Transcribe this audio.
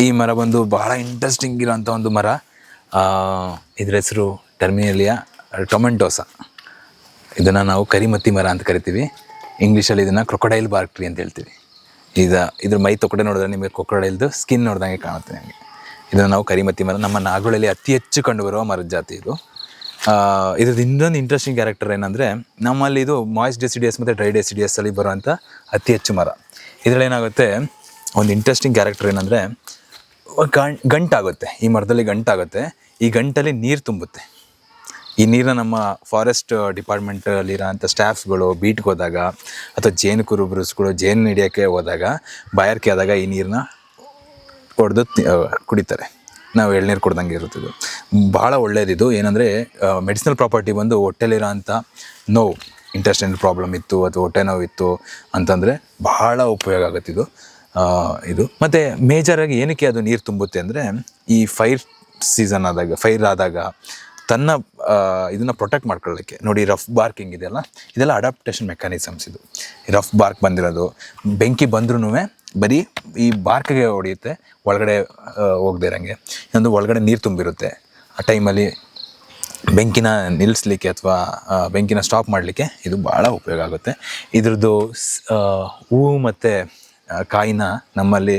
ಈ ಮರ ಬಂದು ಬಹಳ ಇಂಟ್ರೆಸ್ಟಿಂಗ್ ಇರೋಂಥ ಒಂದು ಮರ. ಇದ್ರ ಹೆಸರು ಟರ್ಮಿನೇಲಿಯಾ ಟೊಮೆಂಟೋಸ. ಇದನ್ನು ನಾವು ಕರಿಮತ್ತಿ ಮರ ಅಂತ ಕರಿತೀವಿ. ಇಂಗ್ಲೀಷಲ್ಲಿ ಇದನ್ನು ಕ್ರೊಕೊಡೈಲ್ ಬಾರ್ಕ್ ಟ್ರೀ ಅಂತ ಹೇಳ್ತೀವಿ. ಇದ್ರ ಮೈ ತೊಕಡೆ ನೋಡಿದ್ರೆ ನಿಮಗೆ ಕ್ರೊಕೊಡೈಲ್ದು ಸ್ಕಿನ್ ನೋಡ್ದಂಗೆ ಕಾಣುತ್ತೆ ನನಗೆ. ಇದನ್ನು ನಾವು ಕರಿಮತ್ತಿ ಮರ, ನಮ್ಮ ನಾಗುಗಳಲ್ಲಿ ಅತಿ ಹೆಚ್ಚು ಕಂಡುಬರುವ ಮರದ ಜಾತಿ ಇದು. ಇದ್ರದ್ದು ಇನ್ನೊಂದು ಇಂಟ್ರೆಸ್ಟಿಂಗ್ ಕ್ಯಾರೆಕ್ಟರ್ ಏನಂದರೆ, ನಮ್ಮಲ್ಲಿ ಇದು ಮಾಯ್ಸ್ಟ್ ಡೆಸಿಡಿಯಸ್ ಮತ್ತು ಡ್ರೈ ಡೆಸಿಡಿಯಸ್ಸಲ್ಲಿ ಬರುವಂಥ ಅತಿ ಹೆಚ್ಚು ಮರ. ಇದರಲ್ಲಿ ಏನಾಗುತ್ತೆ, ಒಂದು ಇಂಟ್ರೆಸ್ಟಿಂಗ್ ಕ್ಯಾರೆಕ್ಟರ್ ಏನಂದರೆ, ಗಂಟಾಗುತ್ತೆ. ಈ ಮರದಲ್ಲಿ ಗಂಟಾಗುತ್ತೆ. ಈ ಗಂಟಲ್ಲಿ ನೀರು ತುಂಬುತ್ತೆ. ಈ ನೀರನ್ನ ನಮ್ಮ ಫಾರೆಸ್ಟ್ ಡಿಪಾರ್ಟ್ಮೆಂಟಲ್ಲಿರೋ ಅಂಥ ಸ್ಟಾಫ್ಗಳು ಬೀಟ್ಗೆ ಹೋದಾಗ ಅಥವಾ ಜೇನು ಕುರುಬರುಗಳು ಜೇನು ಹಿಡಿಯೋಕ್ಕೆ ಹೋದಾಗ ಬಾಯಾರಿಕೆ ಆದಾಗ ಈ ನೀರನ್ನ ಹೊಡೆದು ಕುಡಿತಾರೆ. ನಾವು ಎಳ್ನೀರು ಕುಡ್ದಂಗೆ ಇರುತ್ತೆ. ಇದು ಭಾಳ ಒಳ್ಳೆಯದಿದು. ಏನಂದರೆ ಮೆಡಿಸಿನಲ್ ಪ್ರಾಪರ್ಟಿ ಬಂದು ಹೊಟ್ಟೆಲಿರೋ ಅಂಥ ನೋವು, ಇಂಟೆಸ್ಟೈನಲ್ ಪ್ರಾಬ್ಲಮ್ ಇತ್ತು ಅಥವಾ ಹೊಟ್ಟೆ ನೋವು ಇತ್ತು ಅಂತಂದರೆ ಭಾಳ ಉಪಯೋಗ ಆಗುತ್ತೆ ಇದು. ಮತ್ತು ಮೇಜರಾಗಿ ಏನಕ್ಕೆ ಅದು ನೀರು ತುಂಬುತ್ತೆ ಅಂದರೆ, ಈ ಫೈರ್ ಆದಾಗ ತನ್ನ ಇದನ್ನು ಪ್ರೊಟೆಕ್ಟ್ ಮಾಡ್ಕೊಳ್ಳೋಕ್ಕೆ. ನೋಡಿ, ರಫ್ ಬಾರ್ಕಿಂಗ್ ಇದೆಯಲ್ಲ, ಇದೆಲ್ಲ ಅಡಾಪ್ಟೇಷನ್ ಮೆಕ್ಯಾನಿಸಮ್ಸ್. ಇದು ರಫ್ ಬಾರ್ಕ್ ಬಂದಿರೋದು, ಬೆಂಕಿ ಬಂದ್ರೂ ಬರೀ ಈ ಬಾರ್ಕ್ಗೆ ಹೊಡೆಯುತ್ತೆ, ಒಳಗಡೆ ಹೋಗದೇ ಇರೋಂಗೆ. ಇನ್ನೊಂದು, ಒಳಗಡೆ ನೀರು ತುಂಬಿರುತ್ತೆ. ಆ ಟೈಮಲ್ಲಿ ಬೆಂಕಿನ ನಿಲ್ಲಿಸ್ಲಿಕ್ಕೆ ಅಥವಾ ಬೆಂಕಿನ ಸ್ಟಾಪ್ ಮಾಡಲಿಕ್ಕೆ ಇದು ಭಾಳ ಉಪಯೋಗ ಆಗುತ್ತೆ. ಇದ್ರದ್ದು ಹೂವು ಮತ್ತು ಕಾಯಿನ ನಮ್ಮಲ್ಲಿ